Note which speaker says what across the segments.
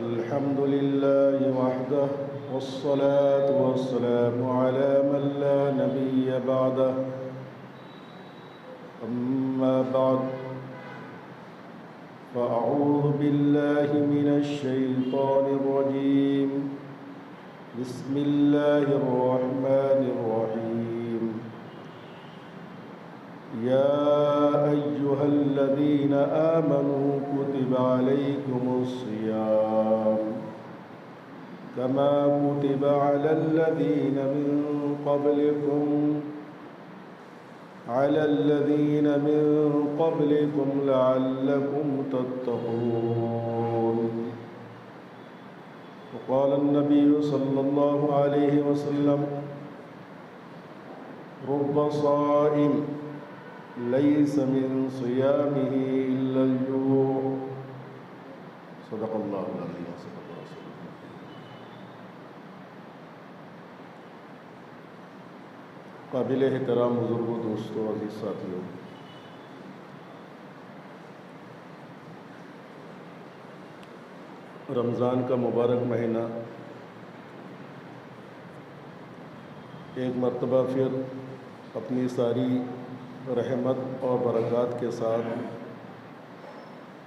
Speaker 1: الحمد لله وحده والصلاة والسلام على من لا نبي بعده أما بعد فأعوذ بالله من الشيطان الرجيم بسم الله الرحمن الرحيم يا أيها الذين آمنوا كتب عليكم الصيام كما كتب على الذين من قبلكم لعلكم تتقون. وقال النبي صلى الله عليه وسلم رب صائم ليس من صيامه إلا الجوع. صدق الله العظيم وصدق رسوله. قابل احترام بزرگوں، دوستوں، عزیز ساتھیوں، رمضان کا مبارک مہینہ ایک مرتبہ پھر اپنی ساری رحمت اور برکات کے ساتھ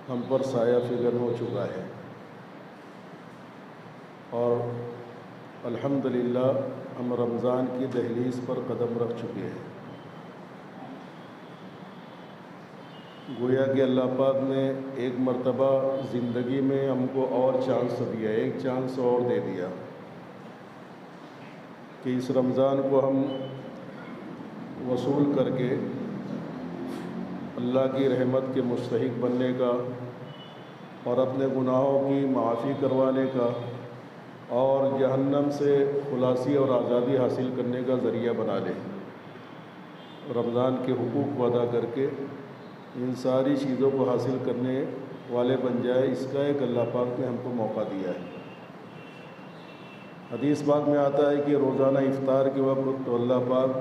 Speaker 1: ہم پر سایہ فگن ہو چکا ہے، اور الحمدللہ ہم رمضان کی دہلیز پر قدم رکھ چکے ہیں. گویا کہ اللہ پاک نے ایک مرتبہ زندگی میں ہم کو اور چانس دیا، ایک چانس اور دے دیا کہ اس رمضان کو ہم وصول کر کے اللہ کی رحمت کے مستحق بننے کا اور اپنے گناہوں کی معافی کروانے کا اور جہنم سے خلاصی اور آزادی حاصل کرنے کا ذریعہ بنا لیں. رمضان کے حقوق کو ادا کر کے ان ساری چیزوں کو حاصل کرنے والے بن جائے، اس کا ایک اللہ پاک نے ہم کو موقع دیا ہے. حدیث پاک میں آتا ہے کہ روزانہ افطار کے وقت تو اللہ پاک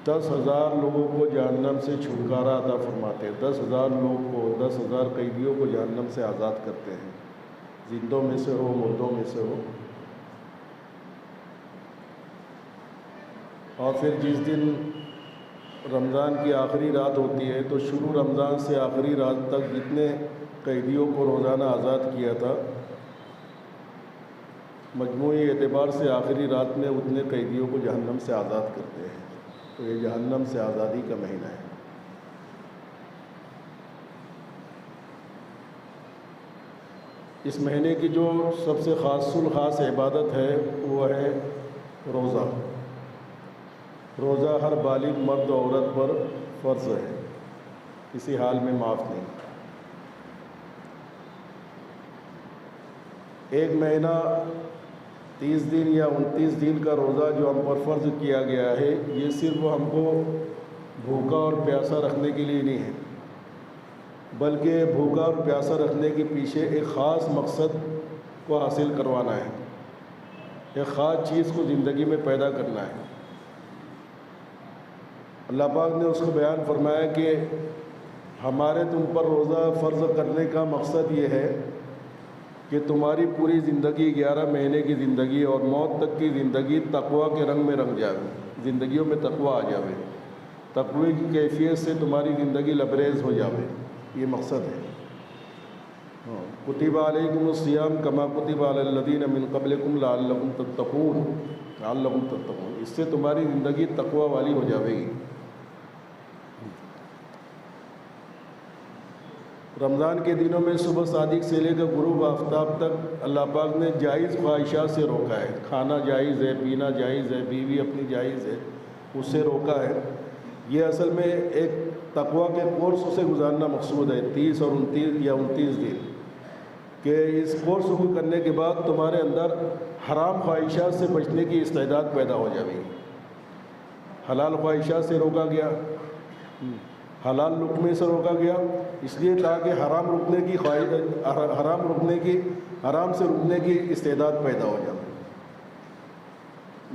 Speaker 1: 10,000 لوگوں کو جہنم سے چھٹکارا عطا فرماتے ہیں. 10,000 لوگ کو، 10,000 قیدیوں کو جہنم سے آزاد کرتے ہیں، زندوں میں سے ہو، مردوں میں سے ہو. اور پھر جس دن رمضان کی آخری رات ہوتی ہے تو شروع رمضان سے آخری رات تک جتنے قیدیوں کو روزانہ آزاد کیا تھا، مجموعی اعتبار سے آخری رات میں اتنے قیدیوں کو جہنم سے آزاد کرتے ہیں. تو یہ جہنم سے آزادی کا مہینہ ہے. اس مہینے کی جو سب سے خاص الخاص عبادت ہے وہ ہے روزہ. روزہ ہر بالغ مرد و عورت پر فرض ہے، کسی حال میں معاف نہیں. ایک مہینہ 30 دن یا 29 دن کا روزہ جو ہم پر فرض کیا گیا ہے، یہ صرف ہم کو بھوکا اور پیاسا رکھنے کے لیے نہیں ہے، بلکہ بھوکا اور پیاسا رکھنے کے پیچھے ایک خاص مقصد کو حاصل کروانا ہے، ایک خاص چیز کو زندگی میں پیدا کرنا ہے. اللہ پاک نے اس کو بیان فرمایا کہ ہمارے تم پر روزہ فرض کرنے کا مقصد یہ ہے کہ تمہاری پوری زندگی 11 مہینے کی زندگی اور موت تک کی زندگی تقویٰ کے رنگ میں رنگ جائے، زندگیوں میں تقویٰ آ جاوے، تقوی کی کیفیت سے تمہاری زندگی لبریز ہو جاوے. یہ مقصد ہے. کتب علیکم الصیام کما کتب علی الذین من قبلکم لعلکم تتقون. اس سے تمہاری زندگی تقویٰ والی ہو جاوے گی. رمضان کے دنوں میں صبح صادق سے لے کر غروب آفتاب تک اللہ پاک نے جائز خواہشات سے روکا ہے. کھانا جائز ہے، پینا جائز ہے، بیوی اپنی جائز ہے، اس سے روکا ہے. یہ اصل میں ایک تقویٰ کے کورس سے گزارنا مقصود ہے، 30 اور 29 دن کہ اس کورس کو کرنے کے بعد تمہارے اندر حرام خواہشات سے بچنے کی استعداد پیدا ہو جائے گی. حلال خواہشات سے روکا گیا، حلال لقمے سے روکا گیا، اس لیے تاکہ حرام سے رکنے کی استعداد پیدا ہو جائے.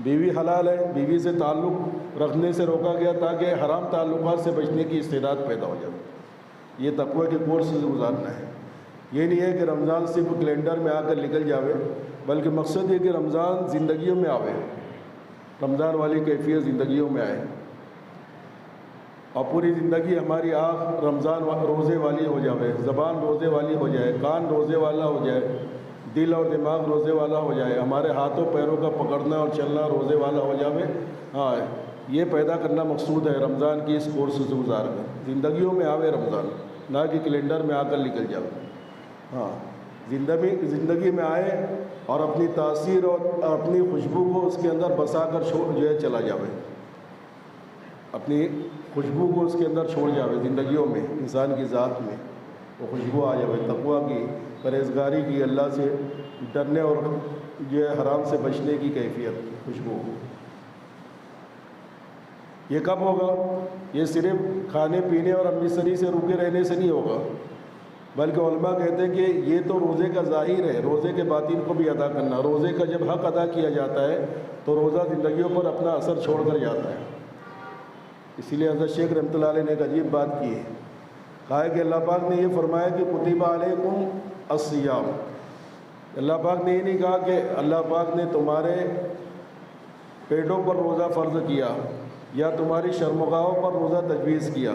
Speaker 1: بیوی حلال ہے، بیوی سے تعلق رکھنے سے روکا گیا تاکہ حرام تعلقات سے بچنے کی استعداد پیدا ہو جائے۔ یہ تقوی کے کورس سے گزارنا ہے۔ یہ نہیں ہے کہ رمضان صرف کیلنڈر میں آ کر نکل جاوے، بلکہ مقصد یہ کہ رمضان زندگیوں میں آوے، رمضان والی کیفیت زندگیوں میں آئے، اور پوری زندگی ہماری آنکھ رمضان روزے والی ہو جاوے، زبان روزے والی ہو جائے، کان روزے والا ہو جائے، دل اور دماغ روزے والا ہو جائے، ہمارے ہاتھوں پیروں کا پکڑنا اور چلنا روزے والا ہو جاوے۔ ہاں، یہ پیدا کرنا مقصود ہے رمضان کی اس کورس سے گزار کر۔ زندگیوں میں آوے رمضان، نہ کہ کیلنڈر میں آ کر نکل جاوے۔ ہاں، زندگی میں آئے اور اپنی تاثیر اور اپنی خوشبو کو اس کے اندر بسا کر جو ہے چلا جاوے، اپنی خوشبو کو اس کے اندر چھوڑ جاوے زندگیوں میں، انسان کی ذات میں وہ خوشبو آ جاوے، تقویٰ کی، پرہیزگاری کی، اللہ سے ڈرنے اور جو ہے حرام سے بچنے کی کیفیت، خوشبو۔ یہ کب ہوگا؟ یہ صرف کھانے پینے اور امرتسری سے روکے رہنے سے نہیں ہوگا، بلکہ علماء کہتے ہیں کہ یہ تو روزے کا ظاہر ہے، روزے کے باطن کو بھی ادا کرنا۔ روزے کا جب حق ادا کیا جاتا ہے تو روزہ زندگیوں پر اپنا اثر چھوڑ کر جاتا ہے۔ اسی لیے حضرت شیخ رحمۃ اللہ علیہ نے ایک عجیب بات کی ہے، کہا ہے کہ اللہ پاک نے یہ فرمایا کہ کتب علیکم الصیام۔ اللہ پاک نے یہ نہیں کہا کہ اللہ پاک نے تمہارے پیٹوں پر روزہ فرض کیا یا تمہاری شرمگاہوں پر روزہ تجویز کیا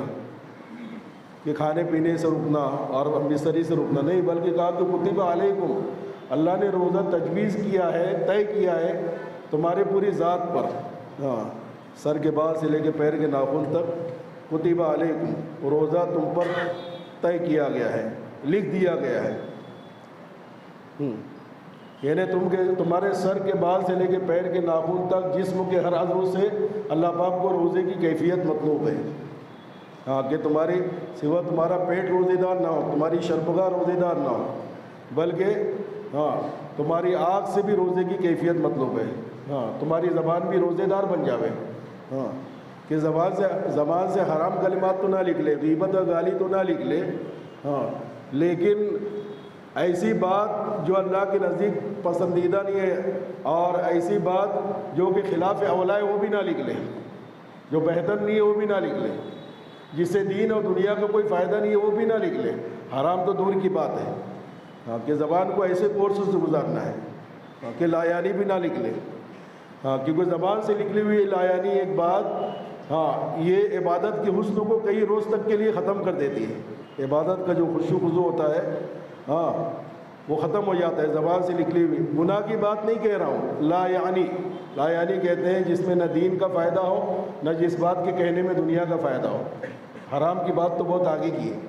Speaker 1: کہ کھانے پینے سے رکنا اور امرتسری سے رکنا، نہیں، بلکہ کہا کہ کتب علیکم، اللہ نے روزہ تجویز کیا ہے، طے کیا ہے تمہارے پوری ذات پر، ہاں، سر کے بال سے لے کے پیر کے ناخن تک، کتب علیکم، روزہ تم پر طے کیا گیا ہے، لکھ دیا گیا ہے۔ یعنی تمہارے سر کے بال سے لے کے پیر کے ناخن تک، جسم کے ہر عضو سے اللہ پاک کو روزے کی کیفیت مطلوب ہے۔ ہاں، کہ تمہاری سوا تمہارا پیٹ روزے دار نہ ہو، تمہاری شرمگاہ روزے دار نہ ہو، بلکہ ہاں تمہاری آنکھ سے بھی روزے کی کیفیت مطلوب ہے۔ ہاں، تمہاری زبان بھی روزے دار بن جاوے، ہاں، کہ زبان سے حرام کلمات تو نہ لکھ لے، غیبت اور گالی تو نہ لکھ لے، ہاں، لیکن ایسی بات جو اللہ کے نزدیک پسندیدہ نہیں ہے اور ایسی بات جو کہ خلاف اولا ہے وہ بھی نہ لکھ لے، جو بہتر نہیں ہے وہ بھی نہ لکھ لے، جس سے دین اور دنیا کا کوئی فائدہ نہیں ہے وہ بھی نہ لکھ لے، حرام تو دور کی بات ہے۔ ہاں، کہ زبان کو ایسے کورسز سے گزارنا ہے کہ لایانی بھی نہ لکھ لے، ہاں، کیونکہ زبان سے نکلی ہوئی لایانی ایک بات، ہاں، یہ عبادت کے حسن کو کئی روز تک کے لیے ختم کر دیتی ہے۔ عبادت کا جو خشوع خضوع ہوتا ہے، ہاں، وہ ختم ہو جاتا ہے زبان سے نکلی ہوئی۔ گناہ کی بات نہیں کہہ رہا ہوں، لا یعنی کہتے ہیں جس میں نہ دین کا فائدہ ہو نہ جس بات کے کہنے میں دنیا کا فائدہ ہو۔ حرام کی بات تو بہت آگے کی ہے،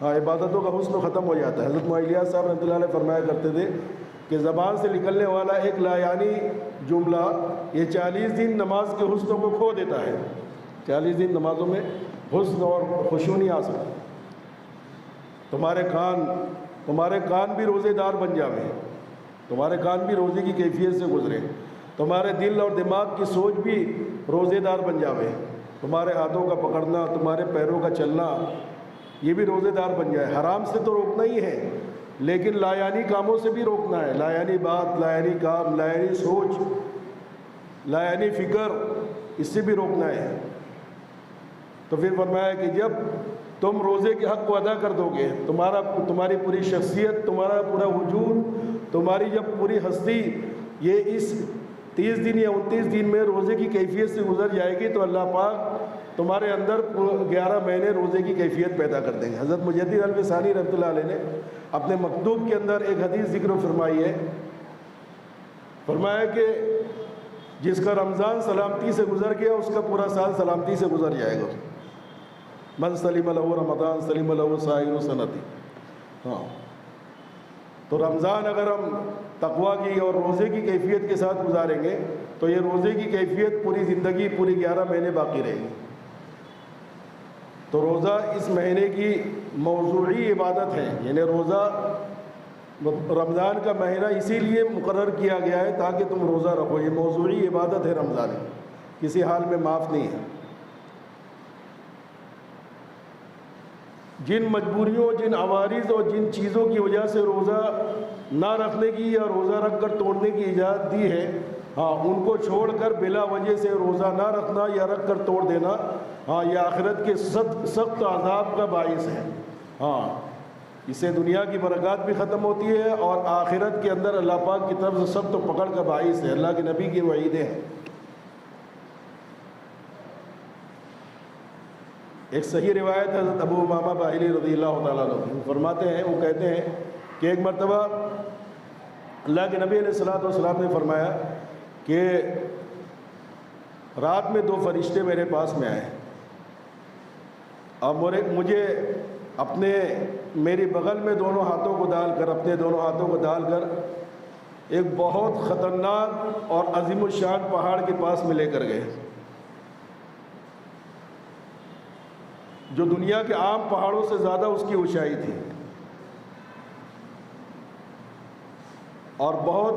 Speaker 1: ہاں، عبادتوں کا حسن ختم ہو جاتا ہے۔ حضرت معلیہ صاحب رحمۃ اللہ علیہ فرمایا کرتے تھے کہ زبان سے نکلنے والا ایک لا یعنی جملہ یہ 40 دن نماز کے حسن کو کھو دیتا ہے۔ 40 دن نمازوں میں حسن اور خشوع نہیں آ سکتا۔ تمہارے کان بھی روزے دار بن جاوے، تمہارے کان بھی روزے کی کیفیت سے گزرے، تمہارے دل اور دماغ کی سوچ بھی روزے دار بن جاوے، تمہارے ہاتھوں کا پکڑنا، تمہارے پیروں کا چلنا، یہ بھی روزے دار بن جائے۔ حرام سے تو روکنا ہی ہے، لیکن لایانی کاموں سے بھی روکنا ہے، لایانی بات، لایانی کام، لایانی سوچ، لایانی فکر، اس سے بھی روکنا ہے۔ تو پھر فرمایا کہ جب تم روزے کے حق کو ادا کر دو گے، تمہاری پوری شخصیت، تمہارا پورا وجود، تمہاری جب پوری ہستی یہ اس 30 دن یا 29 دن میں روزے کی کیفیت سے گزر جائے گی، تو اللہ پاک تمہارے اندر 11 مہینے روزے کی کیفیت پیدا کر دیں گے۔ حضرت مجدد الفسانی رحمۃ اللہ علیہ نے اپنے مکتوب کے اندر ایک حدیث ذکر فرمائی ہے، فرمایا کہ جس کا رمضان سلامتی سے گزر گیا اس کا پورا سال سلامتی سے گزر جائے گا۔ من سلم لہ رمضان سلم لہ سائر سنتی۔ ہاں، تو رمضان اگر ہم تقویٰ کی اور روزے کی کیفیت کے ساتھ گزاریں گے تو یہ روزے کی کیفیت پوری زندگی، پوری 11 مہینے باقی رہے گی۔ تو روزہ اس مہینے کی موضوعی عبادت ہے، یعنی روزہ رمضان کا مہینہ اسی لیے مقرر کیا گیا ہے تاکہ تم روزہ رکھو، یہ موضوعی عبادت ہے رمضان، کسی حال میں معاف نہیں ہے۔ جن مجبوریوں، جن عوارض اور جن چیزوں کی وجہ سے روزہ نہ رکھنے کی یا روزہ رکھ کر توڑنے کی اجازت دی ہے، ہاں ان کو چھوڑ کر بلا وجہ سے روزہ نہ رکھنا یا رکھ کر توڑ دینا، ہاں یہ آخرت کے سخت عذاب کا باعث ہے۔ ہاں اس سے دنیا کی برکات بھی ختم ہوتی ہے اور آخرت کے اندر اللہ پاک کی طرف سے سخت پکڑ کا باعث ہے، اللہ کے نبی کی وعیدیں ہیں۔ ایک صحیح روایت ہے حضرت ابو امامہ باہلی رضی اللہ تعالیٰ عنہ، وہ فرماتے ہیں، وہ کہتے ہیں کہ ایک مرتبہ اللہ کے نبی علیہ الصلوۃ والسلام نے فرمایا کہ رات میں 2 فرشتے میرے پاس میں آئے اور مجھے میری بغل میں دونوں ہاتھوں کو ڈال کر، اپنے دونوں ہاتھوں کو ڈال کر ایک بہت خطرناک اور عظیم الشان پہاڑ کے پاس میں لے کر گئے، جو دنیا کے عام پہاڑوں سے زیادہ اس کی اونچائی تھی اور بہت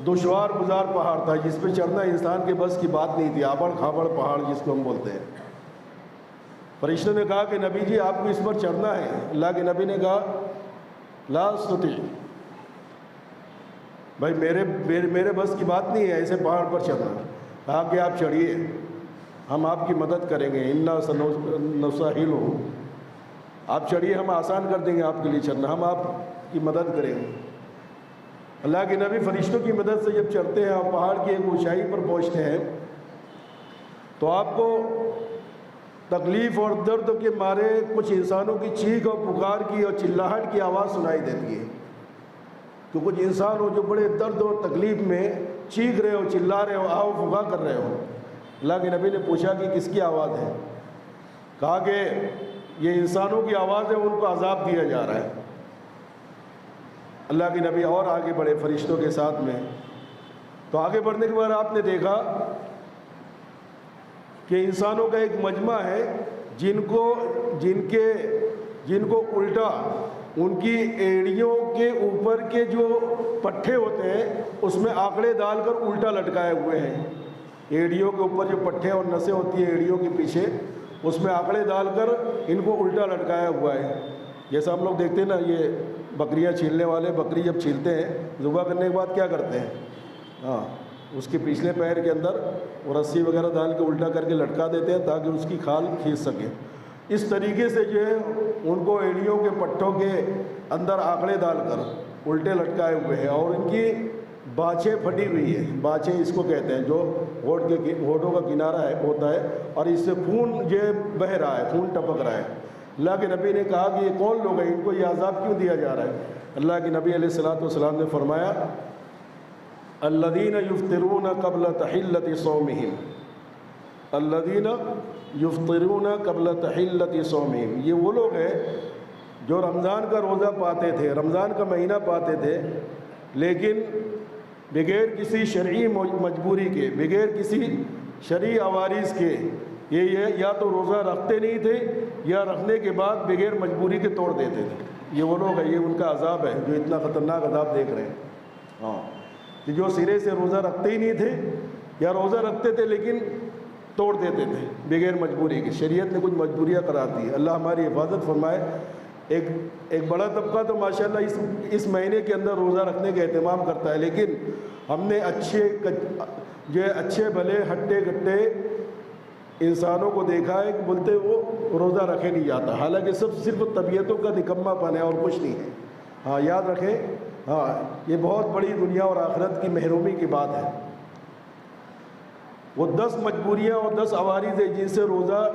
Speaker 1: دشوار گزار پہاڑ تھا، جس پہ چڑھنا انسان کے بس کی بات نہیں تھی، آبڑ کھابڑ پہاڑ جس کو ہم بولتے ہیں۔ فرشتوں نے کہا کہ نبی جی آپ کو اس پر چڑھنا ہے۔ اللہ کے نبی نے کہا لا استطیع، بھائی میرے بس کی بات نہیں ہے ایسے پہاڑ پر چڑھنا۔ کہا کہ آپ چڑھیے، ہم آپ کی مدد کریں گے، انا سنسہلہ، آپ چڑھیے، ہم آسان کر دیں گے آپ کے لیے چڑھنا، ہم آپ کی مدد کریں گے۔ اللہ کے نبی فرشتوں کی مدد سے جب چڑھتے ہیں اور پہاڑ کی ایک اونچائی پر پہنچتے ہیں تو آپ کو تکلیف اور درد کے مارے کچھ انسانوں کی چیخ اور پکار کی اور چلاہٹ کی آواز سنائی دیتی ہے، تو کچھ انسان ہو جو بڑے درد اور تکلیف میں چیخ رہے ہو، چلا رہے ہو، آہو پھگا کر رہے ہو۔ اللہ کے نبی نے پوچھا کہ کس کی آواز ہے؟ کہا کہ یہ انسانوں کی آواز ہے، ان کو عذاب دیا جا رہا ہے۔ اللہ کے نبی اور آگے بڑھے فرشتوں کے ساتھ میں، تو آگے بڑھنے کے بعد آپ نے دیکھا کہ انسانوں کا ایک مجمع ہے جن کو الٹا ان کی ایڑیوں کے اوپر کے جو پٹھے ہوتے ہیں اس میں آکڑے ڈال کر الٹا لٹکائے ہوئے ہیں۔ ایڑیوں کے اوپر جو پٹھے اور نسیں ہوتی ہیں ایڑیوں کے پیچھے، اس میں آکڑے ڈال کر ان کو الٹا لٹکایا ہوا ہے۔ جیسا ہم لوگ دیکھتے ہیں نا، یہ بکریاں چھیلنے والے بکری جب چھیلتے ہیں ذبح کرنے کے بعد کیا کرتے ہیں، ہاں اس کے پچھلے پیر کے اندر وہ رسی وغیرہ ڈال کے الٹا کر کے لٹکا دیتے ہیں تاکہ اس کی کھال کھینچ سکے۔ اس طریقے سے جو ہے ان کو ایڑیوں کے پٹھوں کے اندر آکڑے ڈال کر الٹے لٹکائے ہوئے ہیں اور ان کی باچھیں پھٹی ہوئی ہیں، باچھیں اس کو کہتے ہیں جو ہونٹوں کا کنارہ ہوتا ہے اور اس سے خون جو بہہ رہا ہے، خون ٹپک رہا ہے۔ اللہ کے نبی نے کہا کہ یہ کون لوگ ہیں، ان کو یہ عذاب کیوں دیا جا رہا ہے؟ اللہ کے نبی علیہ الصلوۃ والسلام نے فرمایا الذین یفطرون قبل تحلۃ صومہم، الذین یفطرون قبل تحلۃ صومہم، یہ وہ لوگ ہیں جو رمضان کا روزہ پاتے تھے، رمضان کا مہینہ پاتے تھے، لیکن بغیر کسی شرعی مجبوری کے، بغیر کسی شرعی عوارض کے، یہ یا تو روزہ رکھتے نہیں تھے یا رکھنے کے بعد بغیر مجبوری کے توڑ دیتے تھے۔ یہ وہ لوگ ہیں، یہ ان کا عذاب ہے جو اتنا خطرناک عذاب دیکھ رہے ہیں۔ ہاں کہ جو سرے سے روزہ رکھتے ہی نہیں تھے یا روزہ رکھتے تھے لیکن توڑ دیتے تھے بغیر مجبوری کے۔ شریعت نے کچھ مجبوریاں قرار دی، اللہ ہماری حفاظت فرمائے۔ ایک بڑا طبقہ تو ماشاءاللہ اس مہینے کے اندر روزہ رکھنے کا اہتمام کرتا ہے، لیکن ہم نے اچھے بھلے ہٹے گٹے انسانوں کو دیکھا ہے کہ بولتے وہ روزہ رکھے نہیں جاتا، حالانکہ صرف طبیعتوں کا نکما پن ہے اور کچھ نہیں ہے۔ ہاں یاد رکھیں، ہاں یہ بہت بڑی دنیا اور آخرت کی محرومی کی بات ہے۔ وہ 10 مجبوریاں اور 10 عوارض ہیں جن سے روزہ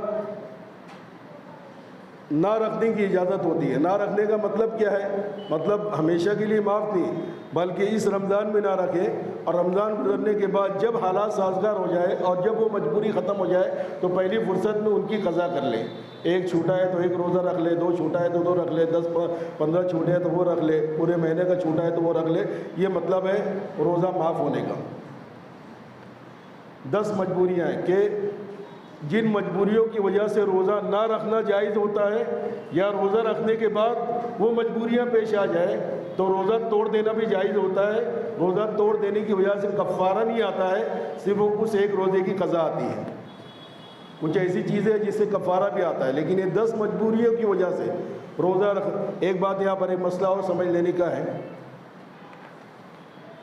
Speaker 1: نہ رکھنے کی اجازت ہوتی ہے۔ نہ رکھنے کا مطلب کیا ہے؟ مطلب ہمیشہ کے لیے معاف نہیں، بلکہ اس رمضان میں نہ رکھے اور رمضان گزرنے کے بعد جب حالات سازگار ہو جائے اور جب وہ مجبوری ختم ہو جائے تو پہلی فرصت میں ان کی قضا کر لے۔ ایک چھوٹا ہے تو ایک روزہ رکھ لے، 2 چھوٹا ہے تو 2 رکھ لے، 10-15 چھوٹے ہیں تو وہ رکھ لے، پورے مہینے کا چھوٹا ہے تو وہ رکھ لے۔ یہ مطلب ہے روزہ معاف ہونے کا۔ 10 مجبوریاں ہیں کہ جن مجبوریوں کی وجہ سے روزہ نہ رکھنا جائز ہوتا ہے یا روزہ رکھنے کے بعد وہ مجبوریاں پیش آ جائے تو روزہ توڑ دینا بھی جائز ہوتا ہے۔ روزہ توڑ دینے کی وجہ سے کفارہ نہیں آتا ہے، صرف اس ایک روزے کی قضا آتی ہے۔ کچھ ایسی چیزیں جس سے کفارہ بھی آتا ہے، لیکن یہ 10 مجبوریوں کی وجہ سے روزہ ایک بات یہاں پر ایک مسئلہ اور سمجھ لینے کا ہے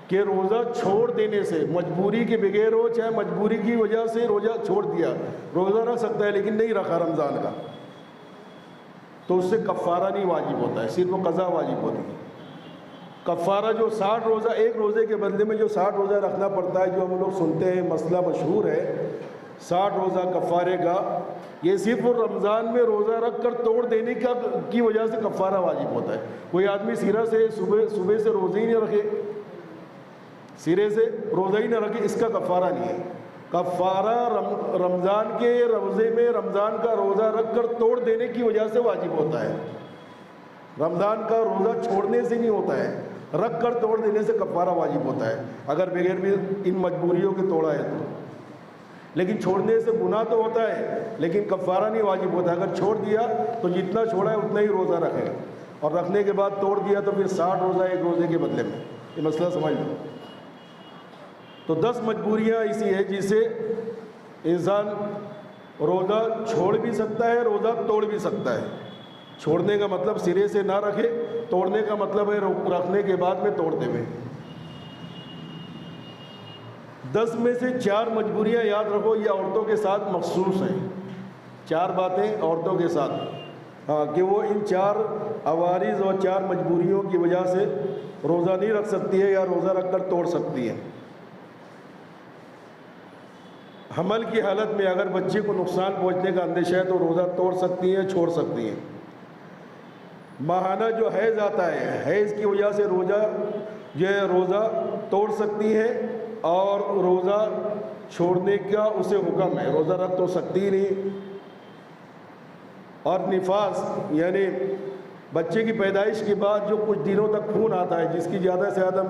Speaker 1: کہ روزہ چھوڑ دینے سے، مجبوری کے بغیر ہو چاہے مجبوری کی وجہ سے روزہ چھوڑ دیا، روزہ رکھ سکتا ہے لیکن نہیں رکھا رمضان کا، تو اس سے کفارہ نہیں واجب ہوتا ہے، صرف وہ قضا واجب ہوتی ہے۔ کفارہ جو 60 روزہ، ایک روزے کے بدلے میں جو 60 روزہ رکھنا پڑتا ہے، جو ہم لوگ سنتے ہیں مسئلہ مشہور ہے 60 روزہ کفارے کا، یہ صرف رمضان میں روزہ رکھ کر توڑ دینے کی وجہ سے کفارہ واجب ہوتا ہے۔ کوئی آدمی سیرہ سے صبح سے روزے ہی نہیں رکھے، سرے سے روزہ ہی نہ رکھے، اس کا کفارہ نہیں ہے۔ کفارہ رمضان کے روزے میں رمضان کا روزہ رکھ کر توڑ دینے کی وجہ سے واجب ہوتا ہے، رمضان کا روزہ چھوڑنے سے نہیں ہوتا ہے، رکھ کر توڑ دینے سے کفارہ واجب ہوتا ہے، اگر بغیر بھی ان مجبوریوں کے توڑا ہے تو۔ لیکن چھوڑنے سے گناہ تو ہوتا ہے لیکن کفارہ نہیں واجب ہوتا، اگر چھوڑ دیا تو جتنا چھوڑا ہے اتنا ہی روزہ رکھے، اور رکھنے کے بعد توڑ دیا تو پھر 60 روزہ ایک روزے کے بدلے میں، یہ مسئلہ سمجھ لو۔ تو 10 مجبوریاں ایسی ہیں جس سے انسان روزہ چھوڑ بھی سکتا ہے، روزہ توڑ بھی سکتا ہے۔ چھوڑنے کا مطلب سرے سے نہ رکھے، توڑنے کا مطلب ہے رکھنے کے بعد میں توڑ دے۔ 10 میں سے 4 مجبوریاں یاد رکھو، یہ عورتوں کے ساتھ مخصوص ہیں، 4 باتیں عورتوں کے ساتھ، ہاں، کہ وہ ان 4 عوارض اور 4 مجبوریوں کی وجہ سے روزہ نہیں رکھ سکتی ہے یا روزہ رکھ کر توڑ سکتی ہے۔ حمل کی حالت میں اگر بچے کو نقصان پہنچنے کا اندیشہ ہے تو روزہ توڑ سکتی ہیں، چھوڑ سکتی ہیں۔ ماہانہ جو حیض آتا ہے، حیض کی وجہ سے روزہ توڑ سکتی ہے، اور روزہ چھوڑنے کا اسے حکم ہے، روزہ رکھ تو سکتی ہی نہیں۔ اور نفاس یعنی بچے کی پیدائش کے بعد جو کچھ دنوں تک خون آتا ہے، جس کی زیادہ سے زیادہ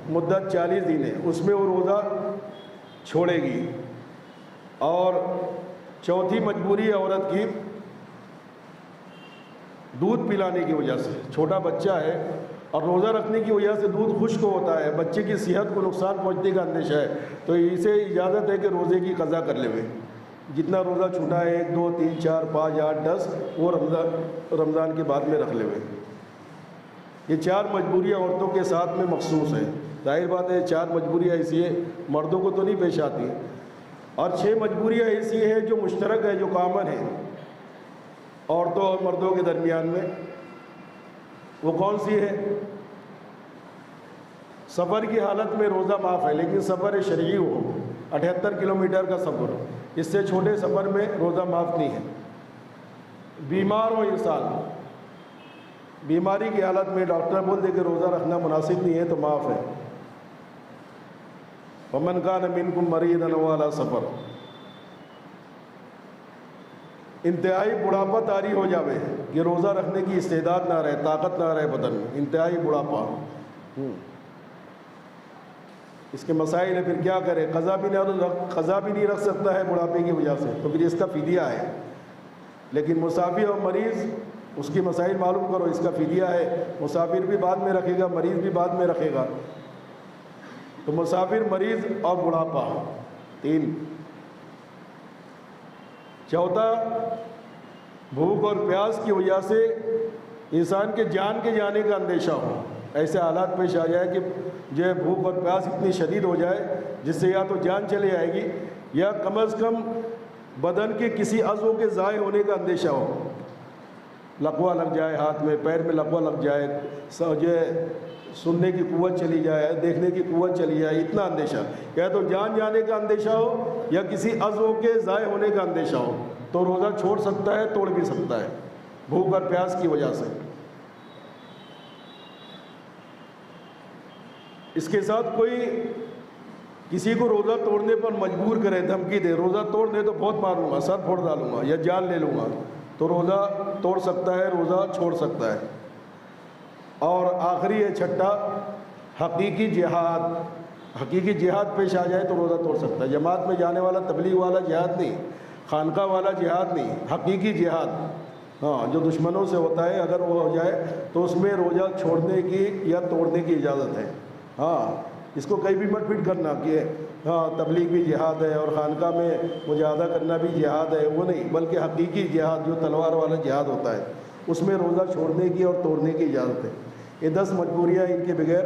Speaker 1: مدت 40 دن ہے، اس میں وہ روزہ چھوڑے گی۔ اور چوتھی مجبوری عورت کی دودھ پلانے کی وجہ سے، چھوٹا بچہ ہے اور روزہ رکھنے کی وجہ سے دودھ خشک ہوتا ہے، بچے کی صحت کو نقصان پہنچنے کا اندیشہ ہے، تو اسے اجازت ہے کہ روزے کی قضا کر لے، جتنا روزہ چھوٹا ہے 1 2 3 4 5 8 10 وہ رمضان کے بعد میں رکھ لے۔ یہ 4 مجبوریاں عورتوں کے ساتھ میں مخصوص ہیں۔ ظاہر بات ہے 4 مجبوریاں ایسی ہیں مردوں کو تو نہیں پیش آتی، اور 6 مجبوریاں ایسی ہیں جو مشترک ہے، جو کامن ہیں عورتوں اور مردوں کے درمیان میں۔ وہ کون سی ہے؟ سفر کی حالت میں روزہ معاف ہے، لیکن سفر شرعی ہو، 78 کلومیٹر کا سفر، اس سے چھوٹے سفر میں روزہ معاف نہیں ہے۔ بیمار ہو انسان، بیماری کی حالت میں ڈاکٹر بول دے کہ روزہ رکھنا مناسب نہیں ہے تو معاف ہے۔ وَمَنْ كَانَ مِنْكُمْ مَرِيضًا أَوْ عَلَىٰ سَفَرٍ، انتہائی بڑھاپا طاری ہو جاوے کہ روزہ رکھنے کی استعداد نہ رہے، طاقت نہ رہے بدن میں، انتہائی بڑھاپا، اس کے مسائل ہے، پھر کیا کرے؟ قضا بھی نہیں رکھ سکتا ہے بڑھاپے کی وجہ سے، تو پھر اس کا فدیہ ہے۔ لیکن مسافر اور مریض، اس کی مسائل معلوم کرو، اس کا فدیہ ہے، مسافر بھی بعد میں رکھے گا، مریض بھی بعد میں رکھے گا۔ تو مسافر، مریض اور بڑھاپا، 3۔ چوتھا، بھوک اور پیاس کی وجہ سے انسان کے جان کے جانے کا اندیشہ ہو، ایسے حالات پیش آ جائے کہ جو ہے بھوک اور پیاس اتنی شدید ہو جائے جس سے یا تو جان چلے جائے گی یا کم از کم بدن کے کسی عضو کے ضائع ہونے کا اندیشہ ہو، لقوہ لگ جائے، ہاتھ میں پیر میں لقوہ لگ جائے، جو ہے سننے کی قوت چلی جائے، دیکھنے کی قوت چلی جائے، اتنا اندیشہ، یا تو جان جانے کا اندیشہ ہو یا کسی عضو کے ضائع ہونے کا اندیشہ ہو، تو روزہ چھوڑ سکتا ہے، توڑ بھی سکتا ہے بھوک اور پیاس کی وجہ سے۔ اس کے ساتھ کوئی کسی کو روزہ توڑنے پر مجبور کرے، دھمکی دے، روزہ توڑ دے تو بہت ماروں گا، سر پھوڑ ڈالوں گا یا جان لے لوں گا، تو روزہ توڑ سکتا ہے، روزہ چھوڑ سکتا ہے۔ اور آخری ہے چھٹا، حقیقی جہاد، حقیقی جہاد پیش آ جائے تو روزہ توڑ سکتا ہے۔ جماعت میں جانے والا تبلیغ والا جہاد نہیں، خانقاہ والا جہاد نہیں، حقیقی جہاد، ہاں، جو دشمنوں سے ہوتا ہے، اگر وہ ہو جائے تو اس میں روزہ چھوڑنے کی یا توڑنے کی اجازت ہے۔ ہاں، اس کو کہیں بھی مت فٹ کرنا کہ ہاں تبلیغ بھی جہاد ہے اور خانقاہ میں مجاہدہ کرنا بھی جہاد ہے، وہ نہیں، بلکہ حقیقی جہاد جو تلوار والا جہاد ہوتا ہے اس میں روزہ چھوڑنے کی اور توڑنے کی اجازت ہے۔ یہ 10 مجبوریاں، ان کے بغیر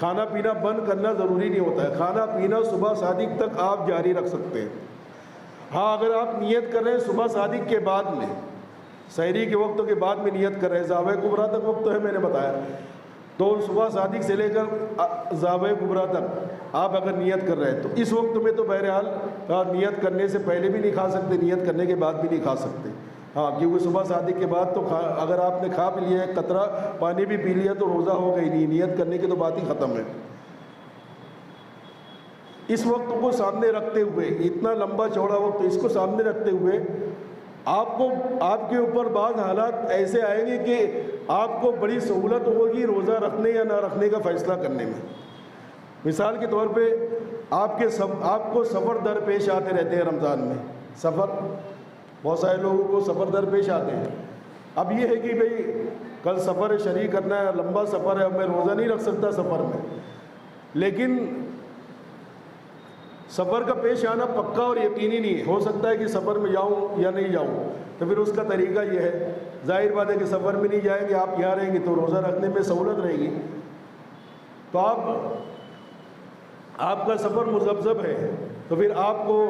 Speaker 1: کھانا پینا بند کرنا ضروری نہیں ہوتا ہے، کھانا پینا صبح صادق تک آپ جاری رکھ سکتے ہیں۔ ہاں اگر آپ نیت کر رہے ہیں صبح صادق کے بعد میں، سحری کے وقت کے بعد میں نیت کر رہے ہیں، زاویہ کبریٰ تک وقت ہے میں نے بتایا، تو صبح صادق سے لے کر زاویہ کبریٰ تک آپ اگر نیت کر رہے ہیں تو اس وقت میں تو بہرحال نیت کرنے سے پہلے بھی نہیں کھا سکتے، نیت کرنے کے بعد بھی نہیں کھا سکتے۔ ہاں کیونکہ صبح صادق کے بعد تو اگر آپ نے کھا پی لیا ہے، قطرہ پانی بھی پی لیا تو روزہ ہوگا ہی نہیں، نیت کرنے کی تو بات ہی ختم ہے۔ اس وقت کو سامنے رکھتے ہوئے، اتنا لمبا چوڑا وقت اس کو سامنے رکھتے ہوئے آپ کے اوپر بعض حالات ایسے آئیں گے کہ آپ کو بڑی سہولت ہوگی روزہ رکھنے یا نہ رکھنے کا فیصلہ کرنے میں۔ مثال کے طور پہ آپ کو سفر درپیش آتے رہتے ہیں رمضان میں، سفر بہت سارے لوگوں کو سفر درپیش آتے ہیں۔ اب یہ ہے کہ بھئی کل سفر شریک کرنا ہے، لمبا سفر ہے، اب میں روزہ نہیں رکھ سکتا سفر میں، لیکن سفر کا پیش آنا پکا اور یقینی نہیں ہے، ہو سکتا ہے کہ سفر میں جاؤں یا نہیں جاؤں، تو پھر اس کا طریقہ یہ ہے، ظاہر بات ہے کہ سفر میں نہیں جائیں گے، آپ یہاں رہیں گے تو روزہ رکھنے میں سہولت رہے گی، تو آپ کا سفر مذبذب ہے، تو پھر آپ کو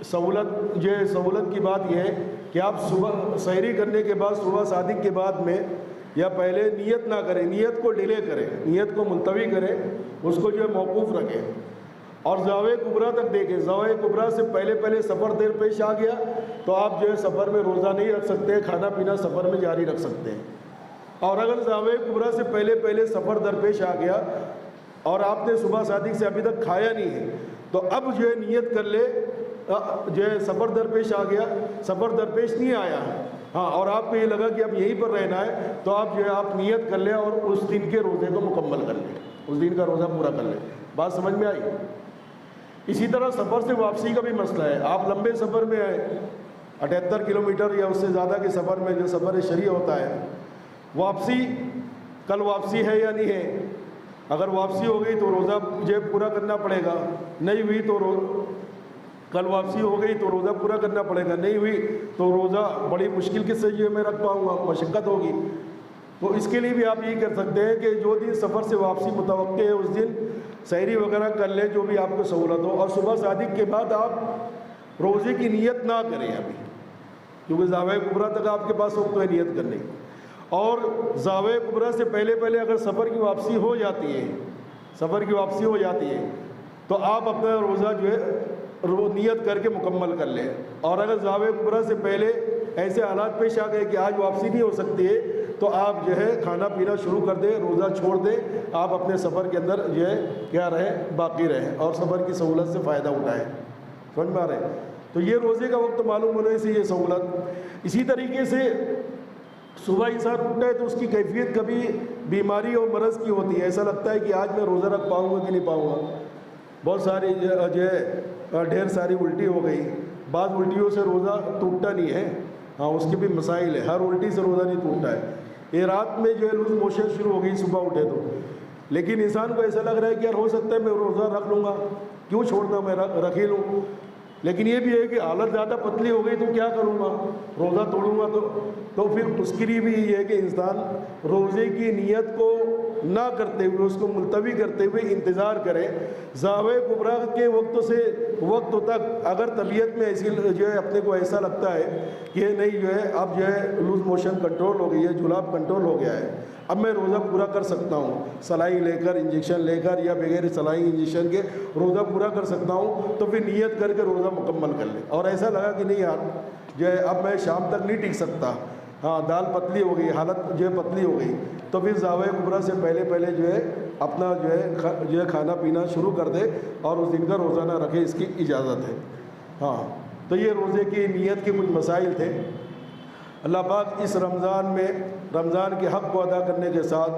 Speaker 1: سہولت کی بات یہ ہے کہ آپ صبح سحری کرنے کے بعد صبح صادق کے بعد میں یا پہلے نیت نہ کریں، نیت کو ڈیلے کریں، نیت کو ملتوی کریں، اس کو موقوف رکھیں اور زاویہ کبریٰ تک دیکھیں۔ زاویہ کبریٰ سے پہلے سفر دیر پیش آ گیا تو آپ سفر میں روزہ نہیں رکھ سکتے، کھانا پینا سفر میں جاری رکھ سکتے ہیں۔ اور اگر زاویہ کبریٰ سے پہلے سفر درپیش آ گیا اور آپ نے صبح صادق سے ابھی تک کھایا نہیں ہے تو اب نیت کر لے، سفر درپیش آ گیا، سفر درپیش نہیں آیا، ہاں اور آپ کو یہ لگا کہ اب یہیں پر رہنا ہے تو آپ نیت کر لیں اور اس دن کے روزے کو مکمل کر لیں، اس دن کا روزہ پورا کر لیں۔ بات سمجھ میں آئی؟ اسی طرح سفر سے واپسی کا بھی مسئلہ ہے، آپ لمبے سفر میں آئے 78 کلومیٹر یا اس سے زیادہ کے سفر میں، جو سفر شرعی ہوتا ہے، کل واپسی ہے یا نہیں ہے، اگر واپسی ہو گئی تو روزہ پورا کرنا پڑے گا، نہیں ہوئی تو کل واپسی ہو گئی تو روزہ پورا کرنا پڑے گا، نہیں ہوئی تو روزہ بڑی مشکل کے سے میں رکھ پاؤں گا، مشقت ہوگی۔ تو اس کے لیے بھی آپ یہی کر سکتے ہیں کہ جو دن سفر سے واپسی متوقع ہے اس دن سحری وغیرہ کر لیں جو بھی آپ کو سہولت ہو، اور صبح صادق کے بعد آپ روزے کی نیت نہ کریں ابھی، کیونکہ زاویہ کبریٰ تک آپ کے پاس وقت ہے نیت کرنے کی۔ اور زاویہ کبریٰ سے پہلے اگر سفر کی واپسی ہو جاتی ہے تو آپ اپنا روزہ نیت کر کے مکمل کر لیں، اور اگر زاویہ کبریٰ سے پہلے ایسے حالات پیش آ گئے کہ آج واپسی نہیں ہو سکتی ہے تو آپ کھانا پینا شروع کر دیں، روزہ چھوڑ دیں، آپ اپنے سفر کے اندر کیا رہیں، باقی رہیں اور سفر کی سہولت سے فائدہ اٹھائیں۔ سمجھ میں آ رہے ہیں؟ تو یہ روزے کا وقت معلوم ہونے سے یہ سہولت۔ اسی طریقے سے صبح انسان اٹھتا ہے تو اس کی کیفیت کبھی بیماری اور مرض کی ہوتی ہے، ایسا لگتا ہے کہ آج میں روزہ رکھ پاؤں گا کہ نہیں پاؤں گا، بہت ساری ڈھیر ساری الٹی ہو گئی، بعض الٹیوں سے روزہ ٹوٹتا نہیں ہے، ہاں اس کے بھی مسائل ہے، ہر الٹی سے روزہ نہیں ٹوٹتا ہے۔ یہ رات میں لوز موشن شروع ہو گئی صبح اٹھے تو، لیکن انسان کو ایسا لگ رہا ہے کہ یار ہو سکتا ہے میں روزہ رکھ لوں گا، کیوں چھوڑنا، میں رکھ ہی لوں، لیکن یہ بھی ہے کہ حالت زیادہ پتلی ہو گئی تو کیا کروں گا، روزہ توڑوں گا تو پھر اس کے لیے بھی یہ ہے کہ انسان روزے کی نیت کو نہ کرتے ہوئے، اس کو ملتوی کرتے ہوئے انتظار کرے زاویہ کبریٰ کے وقت تک۔ اگر طبیعت میں ایسی اپنے کو ایسا لگتا ہے کہ نہیں اب لوز موشن کنٹرول ہو گئی ہے، جلاب کنٹرول ہو گیا ہے، اب میں روزہ پورا کر سکتا ہوں، سلائی لے کر، انجیکشن لے کر یا بغیر سلائی انجیکشن کے روزہ پورا کر سکتا ہوں، تو پھر نیت کر کے روزہ مکمل کر لیں۔ اور ایسا لگا کہ نہیں یار اب میں شام تک نہیں ٹک سکتا، ہاں دال پتلی ہو گئی، حالت پتلی ہو گئی، تو پھر زاویہ کبریٰ سے پہلے اپنا کھانا پینا شروع کر دے اور اس دن کا روزہ نہ رکھے، اس کی اجازت ہے۔ ہاں تو یہ روزے کی نیت کے کچھ مسائل تھے۔ اللہ پاک اس رمضان میں رمضان کے حق کو ادا کرنے کے ساتھ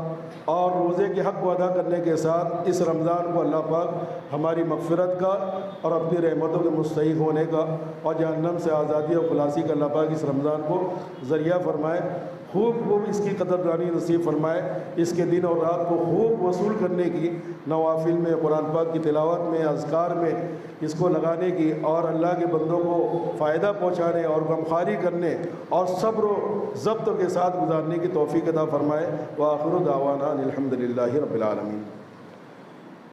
Speaker 1: اور روزے کے حق کو ادا کرنے کے ساتھ اس رمضان کو اللہ پاک ہماری مغفرت کا اور اپنی رحمتوں کے مستحق ہونے کا اور جہنم سے آزادی اور خلاصی کا اللہ پاک اس رمضان کو ذریعہ فرمائے، خوب اس کی قدردانی نصیب فرمائے، اس کے دن اور رات کو خوب وصول کرنے کی، نوافل میں، قرآن پاک کی تلاوت میں، اذکار میں اس کو لگانے کی، اور اللہ کے بندوں کو فائدہ پہنچانے اور غمخواری کرنے اور صبر و ضبط کے ساتھ گزارنے کی توفیق عطا فرمائے۔ وآخر دعوانا الحمدللہ رب العالمین۔